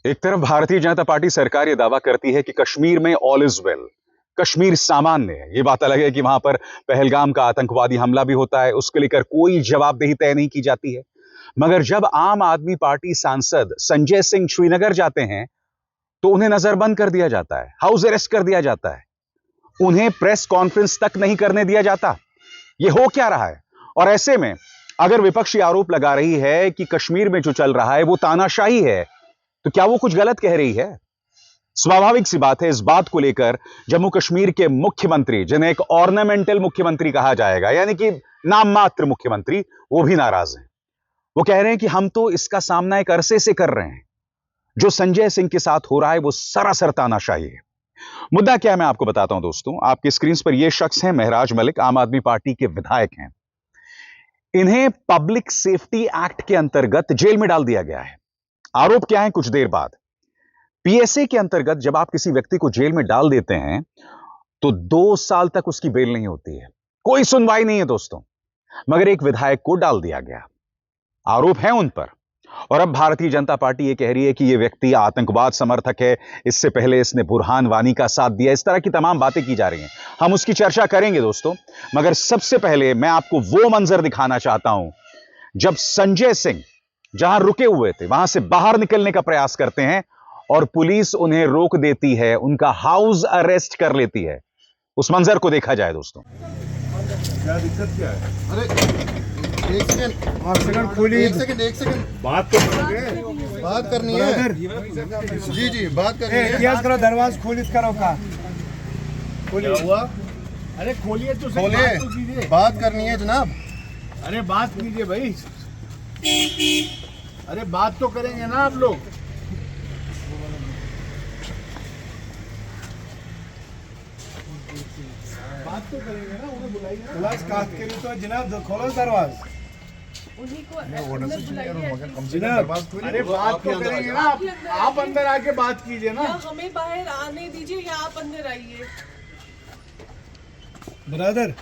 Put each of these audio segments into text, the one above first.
एक तरफ भारतीय जनता पार्टी सरकार यह दावा करती है कि कश्मीर में ऑल इज वेल, कश्मीर सामान्य है। यह बात अलग है कि वहां पर पहलगाम का आतंकवादी हमला भी होता है, उसके लेकर कोई जवाबदेही तय नहीं की जाती है। मगर जब आम आदमी पार्टी सांसद संजय सिंह श्रीनगर जाते हैं तो उन्हें नजरबंद कर दिया जाता है, हाउस अरेस्ट कर दिया जाता है, उन्हें प्रेस कॉन्फ्रेंस तक नहीं करने दिया जाता। यह हो क्या रहा है? और ऐसे में अगर विपक्ष ये आरोप लगा रही है कि कश्मीर में जो चल रहा है वो तानाशाही है, तो क्या वो कुछ गलत कह रही है? स्वाभाविक सी बात है, इस बात को लेकर जम्मू कश्मीर के मुख्यमंत्री, जिन्हें एक ऑर्नामेंटल मुख्यमंत्री कहा जाएगा, यानी कि नाम मात्र मुख्यमंत्री, वो भी नाराज हैं। वो कह रहे हैं कि हम तो इसका सामना एक अरसे से कर रहे हैं। जो संजय सिंह के साथ हो रहा है वो सरासर तानाशाही है। मुद्दा क्या है मैं आपको बताता हूं दोस्तों। आपकी स्क्रीन पर ये शख्स हैं महराज मलिक, आम आदमी पार्टी के विधायक हैं। इन्हें पब्लिक सेफ्टी एक्ट के अंतर्गत जेल में डाल दिया गया है। आरोप क्या है? कुछ देर बाद पीएसए के अंतर्गत जब आप किसी व्यक्ति को जेल में डाल देते हैं तो 2 साल तक उसकी बेल नहीं होती है, कोई सुनवाई नहीं है दोस्तों। मगर एक विधायक को डाल दिया गया, आरोप है उन पर। और अब भारतीय जनता पार्टी यह कह रही है कि यह व्यक्ति आतंकवाद समर्थक है, इससे पहले इसने बुरहान वानी का साथ दिया। इस तरह की तमाम बातें की जा रही हैं, हम उसकी चर्चा करेंगे दोस्तों। मगर सबसे पहले मैं आपको वो मंजर दिखाना चाहता हूं जब संजय सिंह जहां रुके हुए थे वहां से बाहर निकलने का प्रयास करते हैं और पुलिस उन्हें रोक देती है, उनका हाउस अरेस्ट कर लेती है। उस मंजर को देखा जाए दोस्तों। क्या दिक्कत क्या है? अरे एक सेकंड खोलिए, एक सेकंड बात तो करोगे? बात करनी है। जी जी बात करनी है। इतिहास करो, दरवाजा खोलित करो का क्या हुआ? अरे खोलिए तो सही, बात तो कीजिए। खोलिए, बात करनी है जनाब। अरे बात कीजिए भाई। अरे बात तो करेंगे ना आप लोग। बात तो करेंगे ना, उन्हें बुलाइए ना। क्लास काट के लिए तो जनाब खोलो दरवाजा। उन्हीं को अंदर बुलाइए। जनाब अरे बात तो करेंगे ना, आप अंदर आके बात कीजिए ना। या हमें बाहर आने दीजिए या आप अंदर आइए। ब्रदर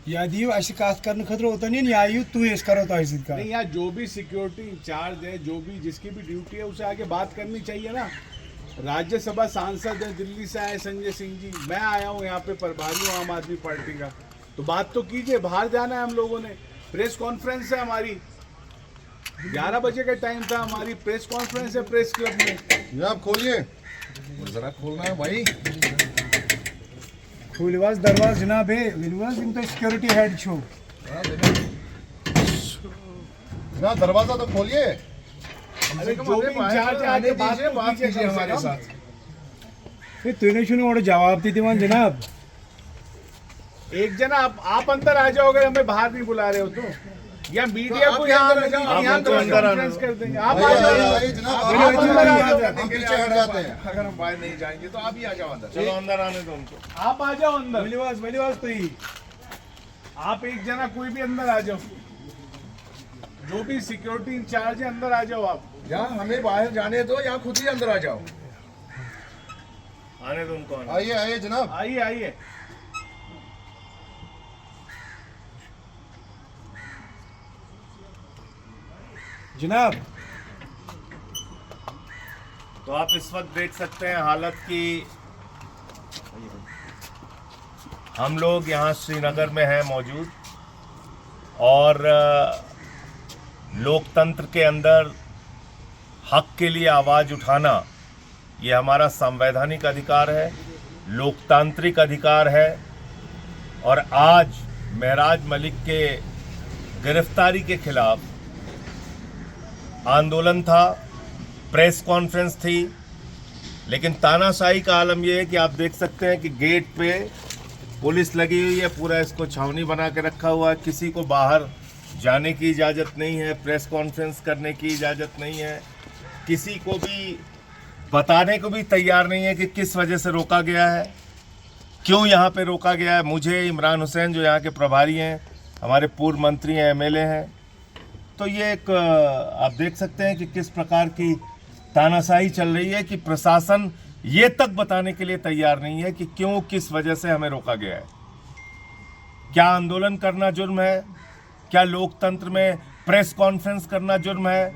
याद यू अस कत कर खतरो होता नहीं आयु तू इस करो तो ऐसे का नहीं, यहाँ जो भी सिक्योरिटी इंचार्ज है, जो भी जिसकी भी ड्यूटी है, उसे आगे बात करनी चाहिए ना। राज्यसभा सांसद है, दिल्ली से आए संजय सिंह जी, मैं आया हूँ यहाँ पे प्रभारी हूँ आम आदमी पार्टी का, तो बात तो कीजिए। बाहर जाना है हम लोगों ने, प्रेस कॉन्फ्रेंस है हमारी, 11 बजे का टाइम था, हमारी प्रेस कॉन्फ्रेंस है प्रेस क्लब में। जनाब खोलिए, जरा खोलना है भाई। खुलवास दरवाजा जनाब है विलवास इन तो सिक्योरिटी हेड छो। जनाब दरवाजा तो खोलिए। अरे जो भी इंचार्ज है आगे बात कीजिए हमारे साथ। फिर तूने सुनो और जवाब दी दीवान जनाब। एक जना आप अंदर आ जाओ, अगर हमें बाहर नहीं बुला रहे हो तो, या मीडिया को यहाँ कॉन्फ्रेंस कर देंगे। आप आ जाओ जनाब, आप अंदर आ जाओ। हम पीछे हट जाते हैं। अगर हम बाहर नहीं जाएंगे तो आप ही आ जाओ अंदर। चलो अंदर आने दो उनको। आप आ जाओ अंदर। विलवास तो ही आप एक जना कोई भी अंदर आ जाओ, जो भी सिक्योरिटी इंचार्ज है अंदर आ जाओ आप। या हमें बाहर जाने दो या खुद ही अंदर आ जाओ। आने दो उनको। आइए आइए जनाब। आइए आइए। जनाब तो आप इस वक्त देख सकते हैं हालत की हम लोग यहाँ श्रीनगर में हैं मौजूद, और लोकतंत्र के अंदर हक के लिए आवाज़ उठाना ये हमारा संवैधानिक अधिकार है, लोकतांत्रिक अधिकार है। और आज महराज मलिक के गिरफ्तारी के खिलाफ आंदोलन था, प्रेस कॉन्फ्रेंस थी, लेकिन तानाशाही का आलम यह है कि आप देख सकते हैं कि गेट पे पुलिस लगी हुई है, पूरा इसको छावनी बना के रखा हुआ है। किसी को बाहर जाने की इजाज़त नहीं है, प्रेस कॉन्फ्रेंस करने की इजाज़त नहीं है, किसी को भी बताने को भी तैयार नहीं है कि किस वजह से रोका गया है, क्यों यहाँ पे रोका गया है। मुझे, इमरान हुसैन जो यहाँ के प्रभारी हैं, हमारे पूर्व मंत्री हैं, एमएलए हैं, तो ये एक आप देख सकते हैं कि किस प्रकार की तानाशाही चल रही है कि प्रशासन ये तक बताने के लिए तैयार नहीं है कि क्यों, किस वजह से हमें रोका गया है। क्या आंदोलन करना जुर्म है? क्या लोकतंत्र में प्रेस कॉन्फ्रेंस करना जुर्म है?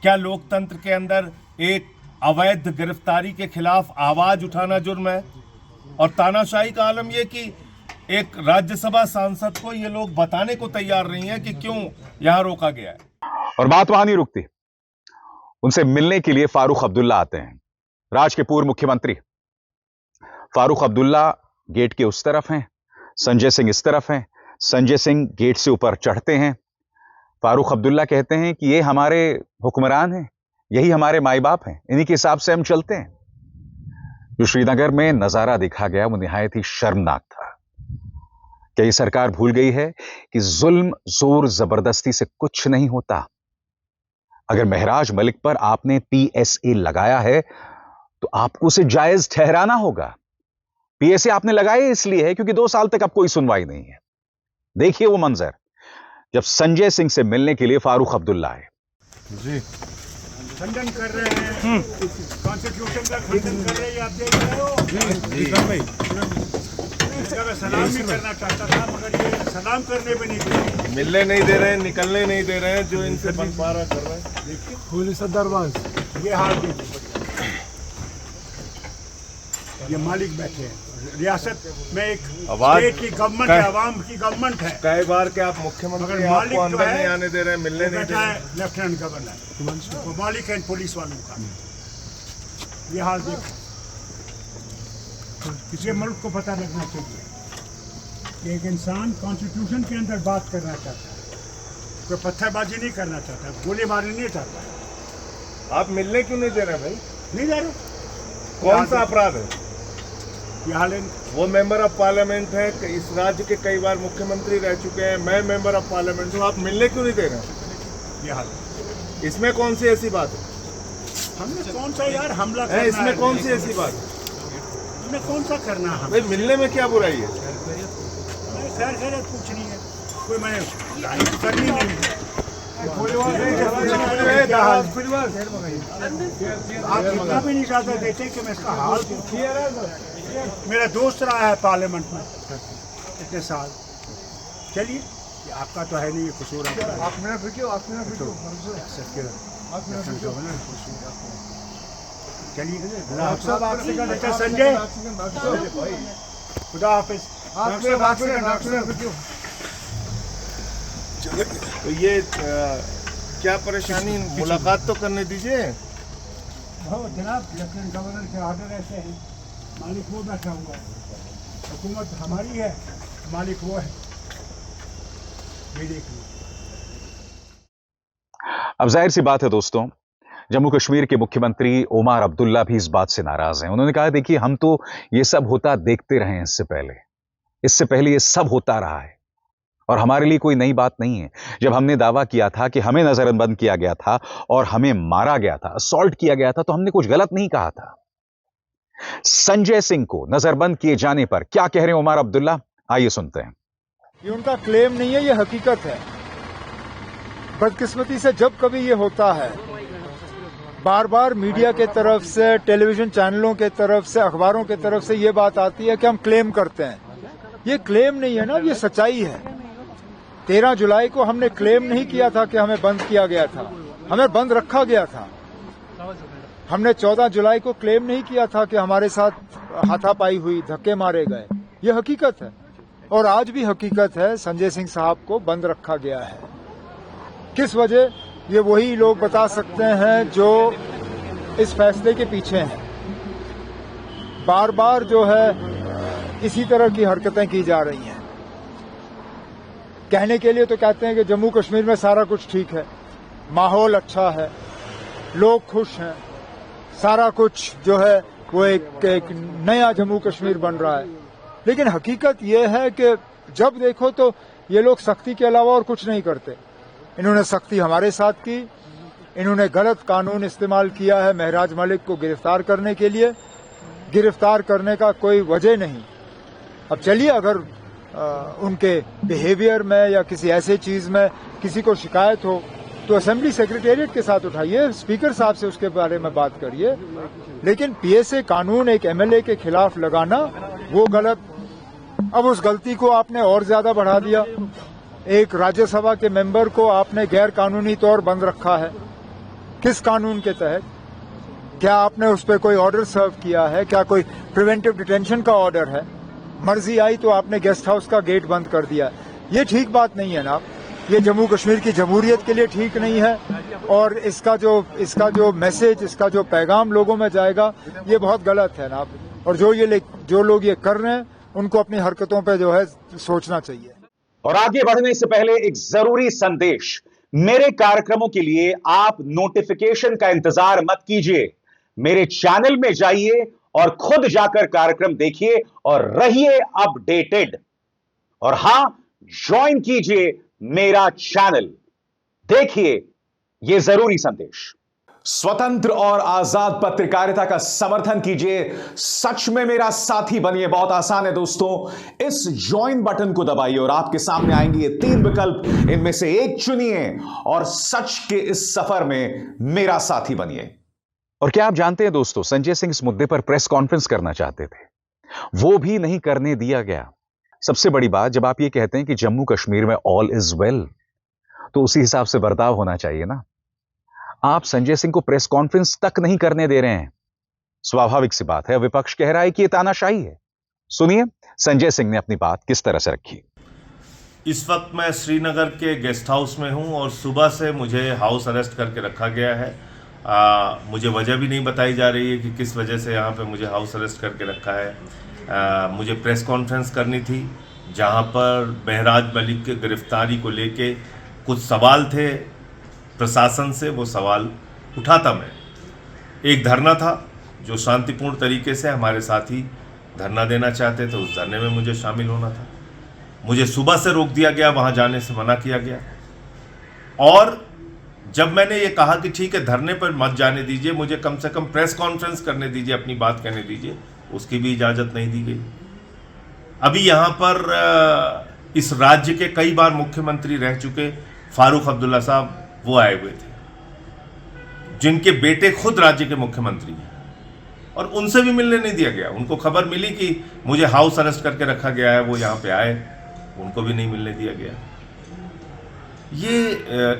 क्या लोकतंत्र के अंदर एक अवैध गिरफ्तारी के खिलाफ आवाज उठाना जुर्म है? और तानाशाही का आलम यह कि एक राज्यसभा सांसद को ये लोग बताने को तैयार नहीं है कि क्यों यहां रोका गया है। और बात वहां नहीं रुकती, उनसे मिलने के लिए फारूक अब्दुल्ला आते हैं, राज्य के पूर्व मुख्यमंत्री। फारूक अब्दुल्ला गेट के उस तरफ हैं, संजय सिंह इस तरफ हैं। संजय सिंह गेट से ऊपर चढ़ते हैं। फारूक अब्दुल्ला कहते हैं कि ये हमारे हुक्मरान हैं, यही हमारे माई बाप हैं, इन्हीं के हिसाब से हम चलते हैं। जो श्रीनगर में नजारा देखा गया वो निहायत ही शर्मनाक था। क्या ये सरकार भूल गई है कि जुल्म जोर जबरदस्ती से कुछ नहीं होता? अगर महराज मलिक पर आपने PSA लगाया है तो आपको उसे जायज ठहराना होगा। PSA आपने लगाए इसलिए है क्योंकि 2 साल तक अब कोई सुनवाई नहीं है। देखिए वो मंजर जब संजय सिंह से मिलने के लिए फारूक अब्दुल्ला आए। जी खंडन कर रहे हैं, कॉन्स्टिट्यूशन का खंडन कर रहे हैं, आप देख रहे हो। इसका मैं सलाम भी करना चाहता था मगर ये सलाम करने में नहीं दे रहे, मिलने नहीं दे रहे हैं, निकलने नहीं दे रहे हैं, जो इनसे बंटवारा कर रहे हैं। देखिए पुलिस दरबार ये हाल देखिए, ये मालिक बैठे हैं। रियासत में एक स्टेट की गवर्नमेंट है, आवाम की गवर्नमेंट है। कई बार के आप मुख्यमंत्री मगर आपको मालिक अंदर जो है, नहीं आने दे रहे हैं, मिलने नहीं दे रहे हैं। लेफ्टिनेंट गवर्नर वो मालिक है पुलिस वालों का। ये हाल देखो, किसी मुल्क को पता लगना चाहिए कि एक इंसान कॉन्स्टिट्यूशन के अंदर बात करना चाहता है, कोई पत्थरबाजी नहीं करना चाहता, गोलीबारी नहीं चाहता। आप मिलने क्यों नहीं दे रहे भाई? नहीं जा रहे, कौन सा अपराध है? ये हाल है। वो मेंबर ऑफ पार्लियामेंट है, इस राज्य के कई बार मुख्यमंत्री रह चुके हैं, मैं मेंबर ऑफ पार्लियामेंट हूँ, आप मिलने क्यों नहीं दे रहे हैं? ये हाल इसमें कौन सी ऐसी बात है? हमने कौन सा यार हमला है करना इसमें है? कौन सी ऐसी बात है? हमने कौन सा करना है? भाई मिलने में क्या बुराई है? हमें खैर खैर पूछनी है, कोई मैंने करनी नहीं है। आप इतना भी नहीं ज्यादा देते कि मैं इसका हाल पूछूं। मेरा दोस्त रहा है पार्लियामेंट में इतने साल। चलिए ये आपका तो है नहीं, ये कसूर चलिए। अच्छा संजय, खुदा हाफिज। तो ये क्या परेशानी, मुलाकात तो करने दीजिए। जनाब लेफ्टिनेंट गवर्नर के ऑर्डर ऐसे हैं, मालिक वो बैठा हुआ है, हुकूमत हमारी है, मालिक वो है। ये देखिए, अब जाहिर सी बात है दोस्तों, जम्मू कश्मीर के मुख्यमंत्री ओमर अब्दुल्ला भी इस बात से नाराज हैं। उन्होंने कहा देखिए हम तो ये सब होता देखते रहे हैं, इससे पहले ये सब होता रहा है और हमारे लिए कोई नई बात नहीं है। जब हमने दावा किया था कि हमें नजरबंद किया गया था और हमें मारा गया था, असॉल्ट किया गया था, तो हमने कुछ गलत नहीं कहा था। संजय सिंह को नजरबंद किए जाने पर क्या कह रहे हैं ओमर अब्दुल्ला, आइए सुनते हैं। ये उनका क्लेम नहीं है, ये हकीकत है। बदकिस्मती से जब कभी ये होता है, बार बार मीडिया के तरफ से, टेलीविजन चैनलों के तरफ से, अखबारों के तरफ से ये बात आती है कि हम क्लेम करते हैं। ये क्लेम नहीं है ना, ये सच्चाई है। 13 जुलाई को हमने क्लेम नहीं किया था कि हमें बंद किया गया था, हमें बंद रखा गया था। हमने 14 जुलाई को क्लेम नहीं किया था कि हमारे साथ हाथापाई हुई, धक्के मारे गए। ये हकीकत है और आज भी हकीकत है, संजय सिंह साहब को बंद रखा गया है। किस वजह, ये वही लोग बता सकते हैं जो इस फैसले के पीछे हैं। बार बार जो है इसी तरह की हरकतें की जा रही हैं। कहने के लिए तो कहते हैं कि जम्मू कश्मीर में सारा कुछ ठीक है, माहौल अच्छा है, लोग खुश हैं, सारा कुछ जो है वो एक नया जम्मू कश्मीर बन रहा है। लेकिन हकीकत ये है कि जब देखो तो ये लोग सख्ती के अलावा और कुछ नहीं करते। इन्होंने सख्ती हमारे साथ की, इन्होंने गलत कानून इस्तेमाल किया है महराज मलिक को गिरफ्तार करने के लिए। गिरफ्तार करने का कोई वजह नहीं। अब चलिए, अगर उनके बिहेवियर में या किसी ऐसे चीज में किसी को शिकायत हो तो असेंबली सेक्रेटेरिएट के साथ उठाइए, स्पीकर साहब से उसके बारे में बात करिए। लेकिन PSA कानून एक MLA के खिलाफ लगाना वो गलत। अब उस गलती को आपने और ज्यादा बढ़ा दिया। एक राज्यसभा के मेंबर को आपने गैर कानूनी तौर बंद रखा है। किस कानून के तहत? क्या आपने उस पर कोई ऑर्डर सर्व किया है? क्या कोई प्रिवेंटिव डिटेंशन का ऑर्डर है? मर्जी आई तो आपने गेस्ट हाउस का गेट बंद कर दिया। ये ठीक बात नहीं है ना। ये जम्मू कश्मीर की जमहूरियत के लिए ठीक नहीं है और इसका जो मैसेज, इसका जो पैगाम लोगों में जाएगा, ये बहुत गलत है ना। और जो लोग ये कर रहे हैं उनको अपनी हरकतों पे जो है सोचना चाहिए। और आगे बढ़ने से पहले एक जरूरी संदेश। मेरे कार्यक्रमों के लिए आप नोटिफिकेशन का इंतजार मत कीजिए। मेरे चैनल में जाइए और खुद जाकर कार्यक्रम देखिए और रहिए अपडेटेड। और हां, ज्वाइन कीजिए मेरा चैनल। देखिए यह जरूरी संदेश। स्वतंत्र और आजाद पत्रकारिता का समर्थन कीजिए। सच में मेरा साथी बनिए। बहुत आसान है दोस्तों। इस ज्वाइन बटन को दबाइए और आपके सामने आएंगे ये 3 विकल्प। इनमें से एक चुनिए और सच के इस सफर में मेरा साथी बनिए। और क्या आप जानते हैं दोस्तों, संजय सिंह इस मुद्दे पर प्रेस कॉन्फ्रेंस करना चाहते थे, वो भी नहीं करने दिया गया। सबसे बड़ी बात, जब आप ये कहते हैं कि जम्मू कश्मीर में ऑल इज वेल, तो उसी हिसाब से बर्ताव होना चाहिए ना। आप संजय सिंह को प्रेस कॉन्फ्रेंस तक नहीं करने दे रहे हैं। स्वाभाविक सी बात है, विपक्ष कह रहा है कि यह तानाशाही है। सुनिए संजय सिंह ने अपनी बात किस तरह से रखी। इस वक्त मैं श्रीनगर के गेस्ट हाउस में हूं और सुबह से मुझे हाउस अरेस्ट करके रखा गया है। मुझे वजह भी नहीं बताई जा रही है कि किस वजह से यहाँ पे मुझे हाउस अरेस्ट करके रखा है। मुझे प्रेस कॉन्फ्रेंस करनी थी जहाँ पर महराज मलिक की गिरफ्तारी को लेके कुछ सवाल थे प्रशासन से, वो सवाल उठाता मैं। एक धरना था जो शांतिपूर्ण तरीके से हमारे साथी धरना देना चाहते थे, उस धरने में मुझे शामिल होना था। मुझे सुबह से रोक दिया गया, वहाँ जाने से मना किया गया। और जब मैंने ये कहा कि ठीक है धरने पर मत जाने दीजिए, मुझे कम से कम प्रेस कॉन्फ्रेंस करने दीजिए, अपनी बात कहने दीजिए, उसकी भी इजाज़त नहीं दी गई। अभी यहाँ पर इस राज्य के कई बार मुख्यमंत्री रह चुके फारूक अब्दुल्ला साहब वो आए हुए थे, जिनके बेटे खुद राज्य के मुख्यमंत्री हैं, और उनसे भी मिलने नहीं दिया गया। उनको खबर मिली कि मुझे हाउस अरेस्ट करके रखा गया है, वो यहाँ पे आए, उनको भी नहीं मिलने दिया गया। ये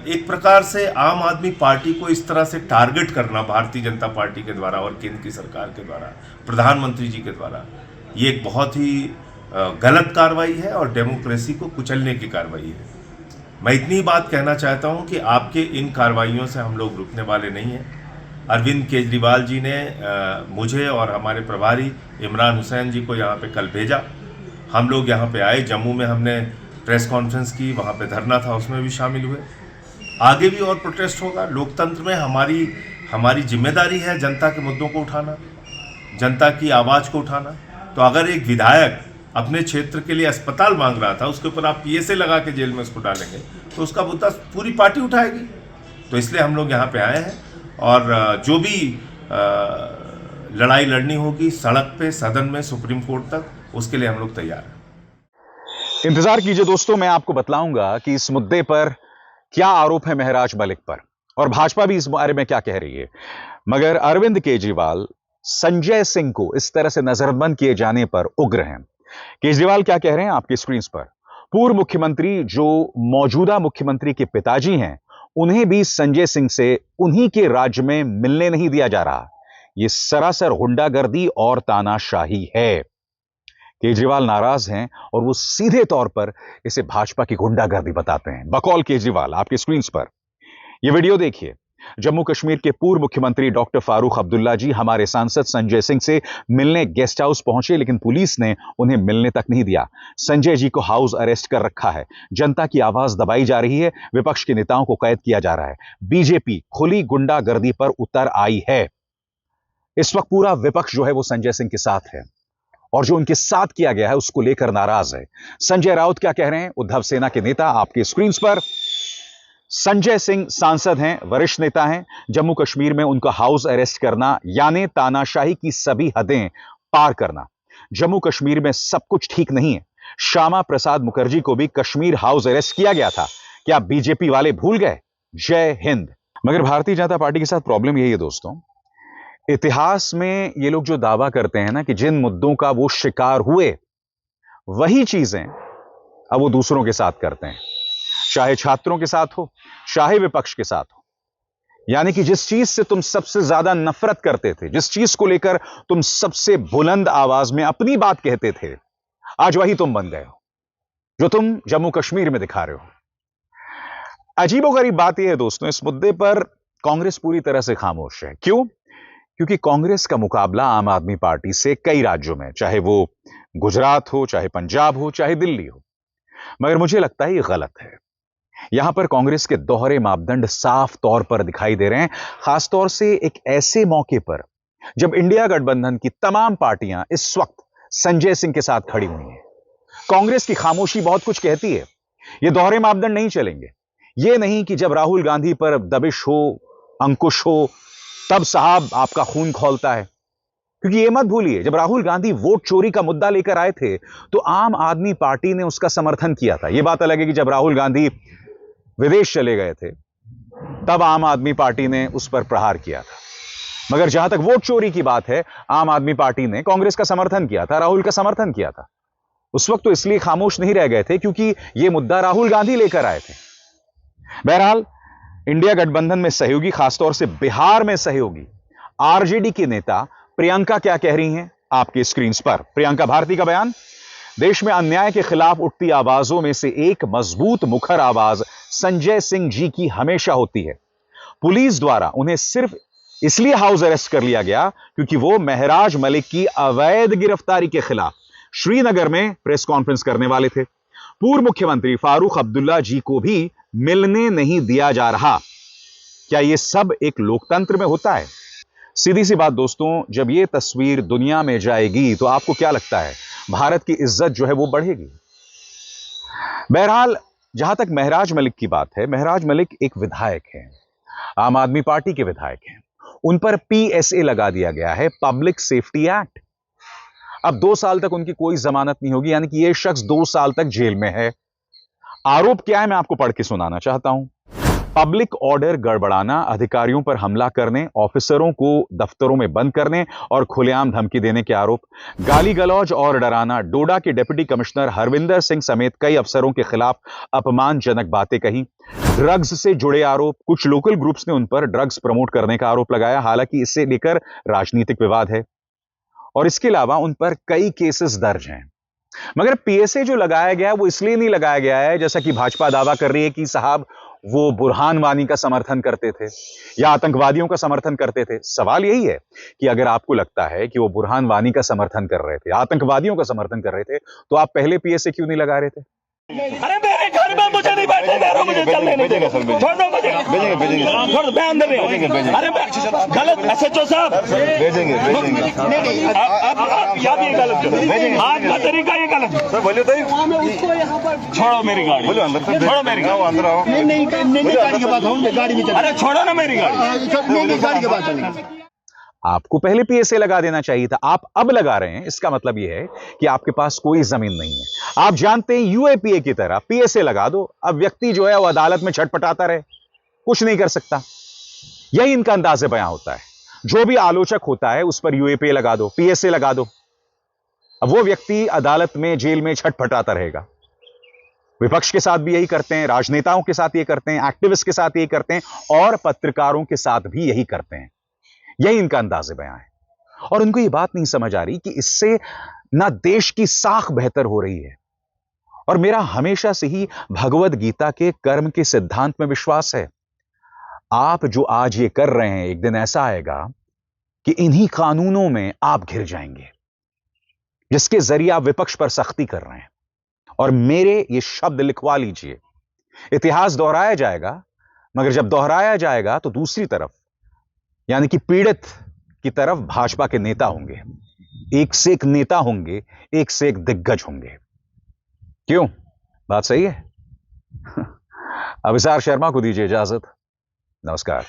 एक प्रकार से आम आदमी पार्टी को इस तरह से टारगेट करना भारतीय जनता पार्टी के द्वारा और केंद्र की सरकार के द्वारा, प्रधानमंत्री जी के द्वारा, ये एक बहुत ही गलत कार्रवाई है और डेमोक्रेसी को कुचलने की कार्रवाई है। मैं इतनी बात कहना चाहता हूं कि आपके इन कार्रवाइयों से हम लोग रुकने वाले नहीं हैं। अरविंद केजरीवाल जी ने मुझे और हमारे प्रभारी इमरान हुसैन जी को यहाँ पे कल भेजा। हम लोग यहाँ पे आए, जम्मू में हमने प्रेस कॉन्फ्रेंस की, वहाँ पे धरना था, उसमें भी शामिल हुए। आगे भी और प्रोटेस्ट होगा। लोकतंत्र में हमारी जिम्मेदारी है जनता के मुद्दों को उठाना, जनता की आवाज़ को उठाना। तो अगर एक विधायक अपने क्षेत्र के लिए अस्पताल मांग रहा था, उसके ऊपर आप पीएसए लगा के जेल में उसको डालेंगे तो उसका मुद्दा पूरी पार्टी उठाएगी। तो इसलिए हम लोग यहाँ पे आए हैं और जो भी लड़ाई लड़नी होगी सड़क पे, सदन में, सुप्रीम कोर्ट तक, उसके लिए हम लोग तैयार हैं। इंतजार कीजिए दोस्तों, मैं आपको बतलाऊंगा कि इस मुद्दे पर क्या आरोप है महराज मलिक पर और भाजपा भी इस बारे में क्या कह रही है। मगर अरविंद केजरीवाल संजय सिंह को इस तरह से नजरबंद किए जाने पर उग्र हैं। केजरीवाल क्या कह रहे हैं आपकी स्क्रीन पर। पूर्व मुख्यमंत्री जो मौजूदा मुख्यमंत्री के पिताजी हैं, उन्हें भी संजय सिंह से उन्हीं के राज्य में मिलने नहीं दिया जा रहा। यह सरासर गुंडागर्दी और तानाशाही है। केजरीवाल नाराज हैं और वो सीधे तौर पर इसे भाजपा की गुंडागर्दी बताते हैं। बकौल केजरीवाल आपकी स्क्रीन पर यह वीडियो देखिए। जम्मू कश्मीर के पूर्व मुख्यमंत्री डॉक्टर फारूक अब्दुल्ला जी हमारे सांसद संजय सिंह से मिलने गेस्ट हाउस पहुंचे, लेकिन पुलिस ने उन्हें मिलने तक नहीं दिया। संजय जी को हाउस अरेस्ट कर रखा है। जनता की आवाज दबाई जा रही है। विपक्ष के नेताओं को कैद किया जा रहा है। बीजेपी खुली गुंडागर्दी पर उतर आई है। इस वक्त पूरा विपक्ष जो है वो संजय सिंह के साथ है और जो उनके साथ किया गया है उसको लेकर नाराज है। संजय राउत क्या कह रहे हैं, उद्धव सेना के नेता आपकी स्क्रीन पर। संजय सिंह सांसद हैं, वरिष्ठ नेता हैं। जम्मू कश्मीर में उनका हाउस अरेस्ट करना यानी तानाशाही की सभी हदें पार करना। जम्मू कश्मीर में सब कुछ ठीक नहीं है। श्यामा प्रसाद मुखर्जी को भी कश्मीर हाउस अरेस्ट किया गया था। क्या बीजेपी वाले भूल गए? जय हिंद। मगर भारतीय जनता पार्टी के साथ प्रॉब्लम यही है दोस्तों, इतिहास में ये लोग जो दावा करते हैं ना कि जिन मुद्दों का वो शिकार हुए, वही चीजें अब वो दूसरों के साथ करते हैं, चाहे छात्रों के साथ हो, चाहे विपक्ष के साथ हो। यानी कि जिस चीज से तुम सबसे ज्यादा नफरत करते थे, जिस चीज को लेकर तुम सबसे बुलंद आवाज में अपनी बात कहते थे, आज वही तुम बन गए हो जो तुम जम्मू कश्मीर में दिखा रहे हो। अजीबोगरीब बात यह है दोस्तों, इस मुद्दे पर कांग्रेस पूरी तरह से खामोश है। क्यों? क्योंकि कांग्रेस का मुकाबला आम आदमी पार्टी से कई राज्यों में, चाहे वो गुजरात हो, चाहे पंजाब हो, चाहे दिल्ली हो। मगर मुझे लगता है ये गलत है। यहां पर कांग्रेस के दोहरे मापदंड साफ तौर पर दिखाई दे रहे हैं, खासतौर से एक ऐसे मौके पर जब इंडिया गठबंधन की तमाम पार्टियां इस वक्त संजय सिंह के साथ खड़ी हुई हैं। कांग्रेस की खामोशी बहुत कुछ कहती है। ये दोहरे मापदंड नहीं चलेंगे। ये नहीं कि जब राहुल गांधी पर दबिश हो, अंकुश हो, तब साहब आपका खून खौलता है। क्योंकि ये मत भूलिए, जब राहुल गांधी वोट चोरी का मुद्दा लेकर आए थे तो आम आदमी पार्टी ने उसका समर्थन किया था। यह बात अलग है कि जब राहुल गांधी विदेश चले गए थे तब आम आदमी पार्टी ने उस पर प्रहार किया था। मगर जहां तक वोट चोरी की बात है, आम आदमी पार्टी ने कांग्रेस का समर्थन किया था, राहुल का समर्थन किया था। उस वक्त तो इसलिए खामोश नहीं रह गए थे क्योंकि यह मुद्दा राहुल गांधी लेकर आए थे। बहरहाल, इंडिया गठबंधन में सहयोगी, खासतौर से बिहार में सहयोगी आरजेडी के नेता प्रियंका क्या कह रही हैं आपकी स्क्रीन पर। प्रियंका भारती का बयान। देश में अन्याय के खिलाफ उठती आवाजों में से एक मजबूत मुखर आवाज संजय सिंह जी की हमेशा होती है। पुलिस द्वारा उन्हें सिर्फ इसलिए हाउस अरेस्ट कर लिया गया क्योंकि वो महराज मलिक की अवैध गिरफ्तारी के खिलाफ श्रीनगर में प्रेस कॉन्फ्रेंस करने वाले थे। पूर्व मुख्यमंत्री फारूक अब्दुल्ला जी को भी मिलने नहीं दिया जा रहा। क्या यह सब एक लोकतंत्र में होता है? सीधी सी बात दोस्तों, जब यह तस्वीर दुनिया में जाएगी तो आपको क्या लगता है, भारत की इज्जत जो है वो बढ़ेगी? बहरहाल, जहां तक महराज मलिक की बात है, महराज मलिक एक विधायक हैं, आम आदमी पार्टी के विधायक हैं। उन पर पीएसए लगा दिया गया है, पब्लिक सेफ्टी एक्ट। अब 2 साल तक उनकी कोई जमानत नहीं होगी, यानी कि यह शख्स 2 साल तक जेल में है। आरोप क्या है मैं आपको पढ़ के सुनाना चाहता हूं। पब्लिक ऑर्डर गड़बड़ाना, अधिकारियों पर हमला करने, ऑफिसरों को दफ्तरों में बंद करने और खुलेआम धमकी देने के आरोप, गाली गलौज और डराना, डोडा के डिप्टी कमिश्नर हरविंदर सिंह समेत कई अफसरों के खिलाफ अपमानजनक बातें कही, ड्रग्स से जुड़े आरोप, कुछ लोकल ग्रुप्स ने उन पर ड्रग्स प्रमोट करने का आरोप लगाया। हालांकि इससे लेकर राजनीतिक विवाद है और इसके अलावा उन पर कई केसेस दर्ज हैं। मगर पीएसए जो लगाया गया वो इसलिए नहीं लगाया गया है जैसा कि भाजपा दावा कर रही है कि साहब वो बुरहान वानी का समर्थन करते थे या आतंकवादियों का समर्थन करते थे। सवाल यही है कि अगर आपको लगता है कि वो बुरहान वानी का समर्थन कर रहे थे, आतंकवादियों का समर्थन कर रहे थे, तो आप पहले पीएसए क्यों नहीं लगा रहे थे? अरे मेरे घर में मुझे नहीं बैठने दे रहे, मुझे चलने नहीं दे रहे। छोड़ दो मुझे, छोड़ दो, मैं अंदर नहीं हूं। अरे गलत एसएचओ साहब भेजेंगे। अब ये गलत है, आज का तरीका ये गलत है। सर बोलिए तो छोड़ो मेरी गाड़ी, बोलो अंदर से छोड़ो मेरी गाड़ी, अंदर आओ। नहीं गाड़ी के पास हूं, गाड़ी में चल। अरे छोड़ो ना मेरी गाड़ी, गाड़ी के पास चलेंगे। आपको पहले पीएसए लगा देना चाहिए था, आप अब लगा रहे हैं। इसका मतलब यह है कि आपके पास कोई जमीन नहीं है। आप जानते हैं यूएपीए की तरह पीएसए लगा दो, अब व्यक्ति जो है वो अदालत में छटपटाता रहे, कुछ नहीं कर सकता। यही इनका अंदाज़े बयां होता है। जो भी आलोचक होता है उस पर यूएपीए लगा दो, पीएसए लगा दो, अब वो व्यक्ति अदालत में, जेल में छटपटाता रहेगा। विपक्ष के साथ भी यही करते हैं, राजनेताओं के साथ ये करते हैं, एक्टिविस्ट के साथ यही करते हैं और पत्रकारों के साथ भी यही करते हैं। यही इनका अंदाज़े बयां है और उनको ये बात नहीं समझ आ रही कि इससे ना देश की साख बेहतर हो रही है। और मेरा हमेशा से ही भगवद गीता के कर्म के सिद्धांत में विश्वास है। आप जो आज ये कर रहे हैं, एक दिन ऐसा आएगा कि इन्हीं कानूनों में आप घिर जाएंगे जिसके जरिए आप विपक्ष पर सख्ती कर रहे हैं। और मेरे ये शब्द लिखवा लीजिए, इतिहास दोहराया जाएगा, मगर जब दोहराया जाएगा तो दूसरी तरफ यानी कि पीड़ित की तरफ भाजपा के नेता होंगे, एक से एक नेता होंगे, एक से एक दिग्गज होंगे। क्यों? बात सही है? अभिसार शर्मा को दीजिए इजाजत। नमस्कार।